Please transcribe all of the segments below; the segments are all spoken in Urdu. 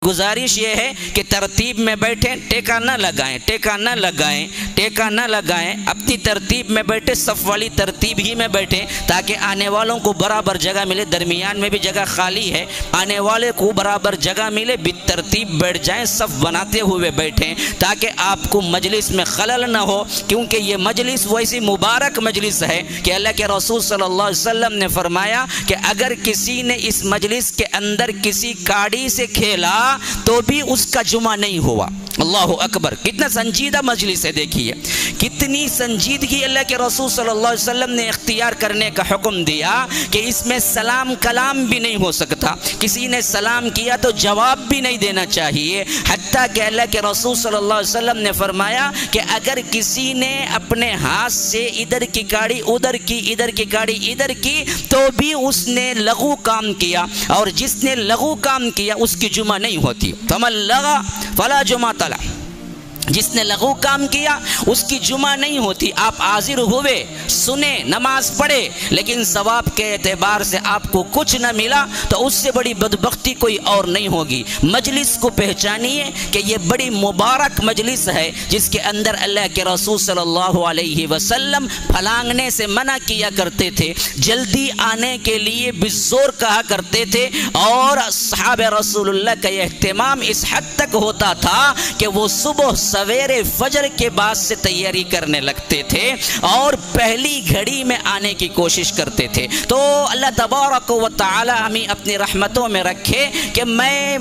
گزارش یہ ہے کہ ترتیب میں بیٹھیں، ٹیکا نہ لگائیں، ٹیکا نہ لگائیں، ٹیکا نہ لگائیں، اپنی ترتیب میں بیٹھے، صف والی ترتیب ہی میں بیٹھیں تاکہ آنے والوں کو برابر جگہ ملے، درمیان میں بھی جگہ خالی ہے، آنے والے کو برابر جگہ ملے، بالترتیب بیٹھ جائیں، صف بناتے ہوئے بیٹھیں تاکہ آپ کو مجلس میں خلل نہ ہو، کیونکہ یہ مجلس ویسی مبارک مجلس ہے کہ اللہ کے رسول صلی اللہ علیہ وسلم نے فرمایا کہ اگر کسی نے اس مجلس کے اندر کسی کاڑی سے کھیلا تو بھی اس کا جمعہ نہیں ہوا۔ اللہ اکبر، کتنا سنجیدہ مجلس ہے، دیکھیے کتنی سنجیدگی اللہ کے رسول صلی اللہ علیہ وسلم نے اختیار کرنے کا حکم دیا کہ اس میں سلام کلام بھی نہیں ہو سکتا، کسی نے سلام کیا تو جواب بھی نہیں دینا چاہیے، حتیٰ کہ اللہ کے رسول صلی اللہ علیہ وسلم نے فرمایا کہ اگر کسی نے اپنے ہاتھ سے ادھر کی کاڑی ادھر کی، ادھر کی کاڑی ادھر کی تو بھی اس نے لغو کام کیا، اور جس نے لغو کام کیا اس کی جمعہ نہیں ہوتی۔ فمن لغا فلا جمعۃ لہ، جس نے لغو کام کیا اس کی جمعہ نہیں ہوتی۔ آپ حاضر ہوئے، سنے، نماز پڑھے، لیکن ثواب کے اعتبار سے آپ کو کچھ نہ ملا تو اس سے بڑی بدبختی کوئی اور نہیں ہوگی۔ مجلس کو پہچانیے کہ یہ بڑی مبارک مجلس ہے جس کے اندر اللہ کے رسول صلی اللہ علیہ وسلم پھلانگنے سے منع کیا کرتے تھے، جلدی آنے کے لیے بزور کہا کرتے تھے، اور اصحاب رسول اللہ کا یہ اہتمام اس حد تک ہوتا تھا کہ وہ صبح سویرے فجر کے بعد سے تیاری کرنے لگتے تھے اور پہلی گھڑی میں آنے کی کوشش کرتے تھے۔ تو اللہ تبارک و تعالی ہمیں اپنی رحمتوں میں رکھے کہ میں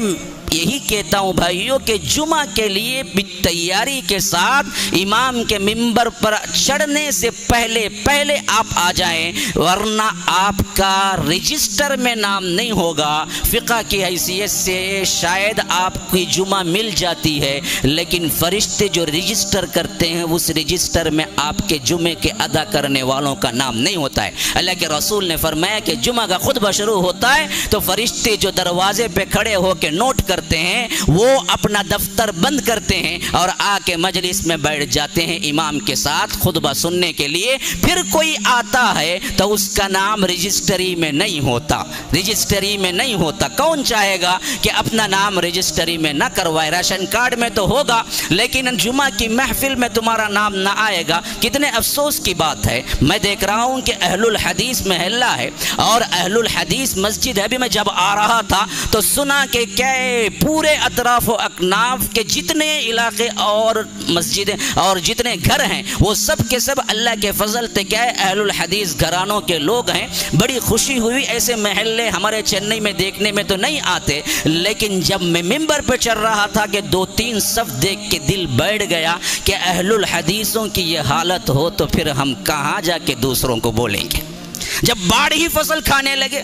یہی کہتا ہوں بھائیوں کہ جمعہ کے لیے تیاری کے ساتھ امام کے ممبر پر چڑھنے سے پہلے آپ آ جائیں، ورنہ آپ کا رجسٹر میں نام نہیں ہوگا۔ فقہ کی حیثیت سے شاید آپ کی جمعہ مل جاتی ہے، لیکن فرشتے جو رجسٹر کرتے ہیں اس رجسٹر میں آپ کے جمعے کے ادا کرنے والوں کا نام نہیں ہوتا ہے۔ اللہ کے رسول نے فرمایا کہ جمعہ کا خطبہ شروع ہوتا ہے تو فرشتے جو دروازے پہ کھڑے ہو کے نوٹ کرتے ہیں وہ اپنا دفتر بند کرتے ہیں اور آ کے مجلس میں بیٹھ جاتے ہیں امام کے ساتھ خطبہ سننے کے لیے۔ پھر کوئی آتا ہے تو اس کا نام رجسٹری میں نہیں ہوتا، رجسٹری میں نہیں ہوتا۔ کون چاہے گا کہ اپنا نام رجسٹری میں نہ کروائے؟ راشن کارڈ میں تو ہوگا لیکن جمعہ کی محفل میں تمہارا نام نہ آئے گا۔ کتنے افسوس کی بات ہے، میں دیکھ رہا ہوں کہ اہل الحدیث محلہ ہے اور اہل الحدیث مسجد ہے۔ ابھی میں جب آ رہا تھا تو سنا کہ کیا پورے اطراف و اکناف کے جتنے علاقے اور مسجدیں اور جتنے گھر ہیں وہ سب کے سب اللہ کے فضل سے کیا ہے اہل الحدیث گھرانوں کے لوگ ہیں۔ بڑی خوشی ہوئی، ایسے محلے ہمارے چنئی میں دیکھنے میں تو نہیں آتے، لیکن جب میں ممبر پہ چڑھ رہا تھا کہ 2-3 صف دیکھ کے دل بیٹھ گیا کہ اہل الحدیثوں کی یہ حالت ہو تو پھر ہم کہاں جا کے دوسروں کو بولیں گے؟ جب باڑ ہی فصل کھانے لگے،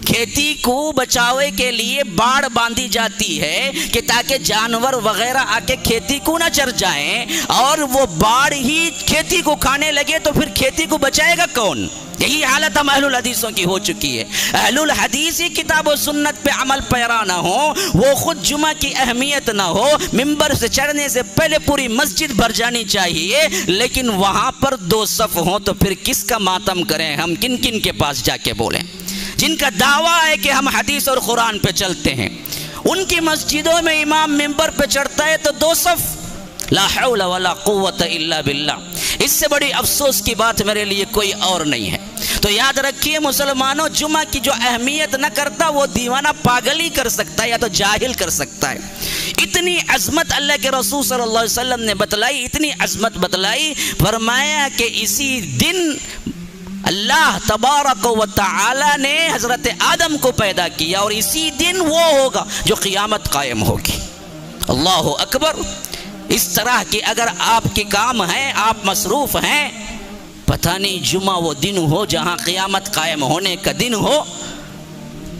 کھیتی کو بچاوے کے لیے باڑ باندھی جاتی ہے کہ تاکہ جانور وغیرہ آ کے کھیتی کو نہ چر جائیں، اور وہ باڑ ہی کھیتی کو کھانے لگے تو پھر کھیتی کو بچائے گا کون؟ یہی حالت ہم اہل الحدیثوں کی ہو چکی ہے۔ اہل الحدیث ہی کتاب و سنت پہ عمل پیرا نہ ہو، وہ خود جمعہ کی اہمیت نہ ہو، ممبر سے چڑھنے سے پہلے پوری مسجد بھر جانی چاہیے، لیکن وہاں پر 2 صف ہوں تو پھر کس کا ماتم کریں؟ ہم کن کن کے پاس جا کے بولیں؟ جن کا دعویٰ ہے کہ ہم حدیث اور قرآن پہ چلتے ہیں، ان کی مسجدوں میں امام ممبر پہ چڑھتا ہے تو 2 صف، لا حول ولا قوت الا باللہ۔ اس سے بڑی افسوس کی بات میرے لیے کوئی اور نہیں ہے۔ تو یاد رکھیے مسلمانوں، جمعہ کی جو اہمیت نہ کرتا وہ دیوانہ پاگل ہی کر سکتا ہے یا تو جاہل کر سکتا ہے۔ اتنی عظمت اللہ کے رسول صلی اللہ علیہ وسلم نے بتلائی، اتنی عظمت بتلائی، فرمایا کہ اسی دن اللہ تبارک و تعالی نے حضرت آدم کو پیدا کیا اور اسی دن وہ ہوگا جو قیامت قائم ہوگی۔ اللہ اکبر۔ اس طرح کی اگر آپ کے کام ہیں، آپ مصروف ہیں، پتہ نہیں جمعہ وہ دن ہو جہاں قیامت قائم ہونے کا دن ہو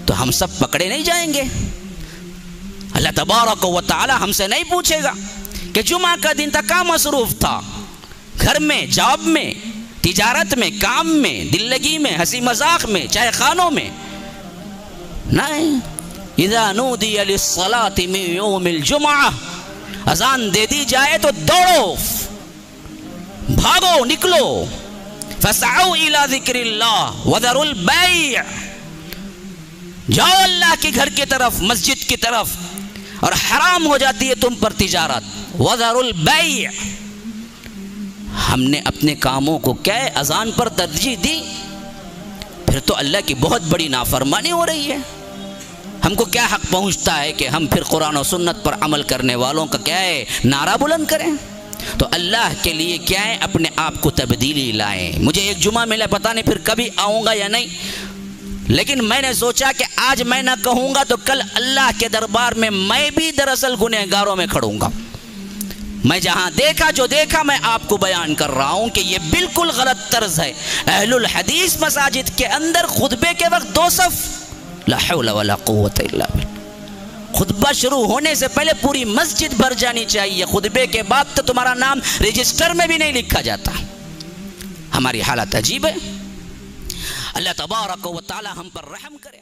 تو ہم سب پکڑے نہیں جائیں گے۔ اللہ تبارک و تعالی ہم سے نہیں پوچھے گا کہ جمعہ کا دن تھا کہاں مصروف تھا، گھر میں، جاب میں، تجارت میں، کام میں، دل لگی میں، ہنسی مذاق میں، چاہے خانوں میں، نہیں۔ اذا نودی للصلاۃ من یوم الجمعہ، اذان دے دی جائے تو دوڑو، بھاگو، نکلو، فسعوا الی ذکر اللہ وذروا البیع، جاؤ اللہ کے گھر کی طرف، مسجد کی طرف، اور حرام ہو جاتی ہے تم پر تجارت. وَذَرُوا الْبَيْعَ. ہم نے اپنے کاموں کو کیا ہے اذان پر ترجیح دی، پھر تو اللہ کی بہت بڑی نافرمانی ہو رہی ہے. ہم کو کیا حق پہنچتا ہے کہ ہم پھر قرآن و سنت پر عمل کرنے والوں کا کیا ہے نعرہ بلند کریں؟ تو اللہ کے لیے کیا ہے اپنے آپ کو تبدیلی لائیں. مجھے ایک جمعہ ملا، پتہ نہیں پھر کبھی آؤں گا یا نہیں، لیکن میں نے سوچا کہ آج میں نہ کہوں گا تو کل اللہ کے دربار میں میں بھی دراصل گنہگاروں میں کھڑوں گا. میں جہاں دیکھا جو دیکھا میں آپ کو بیان کر رہا ہوں کہ یہ بالکل غلط طرز ہے. اہل الحدیث مساجد کے اندر خطبے کے وقت 2 صف، لا حول ولا قوت الا باللہ. خطبہ شروع ہونے سے پہلے پوری مسجد بھر جانی چاہیے، خطبے کے بعد تو تمہارا نام رجسٹر میں بھی نہیں لکھا جاتا. ہماری حالت عجیب ہے. اللہ تبارک و تعالی ہم پر رحم کرے.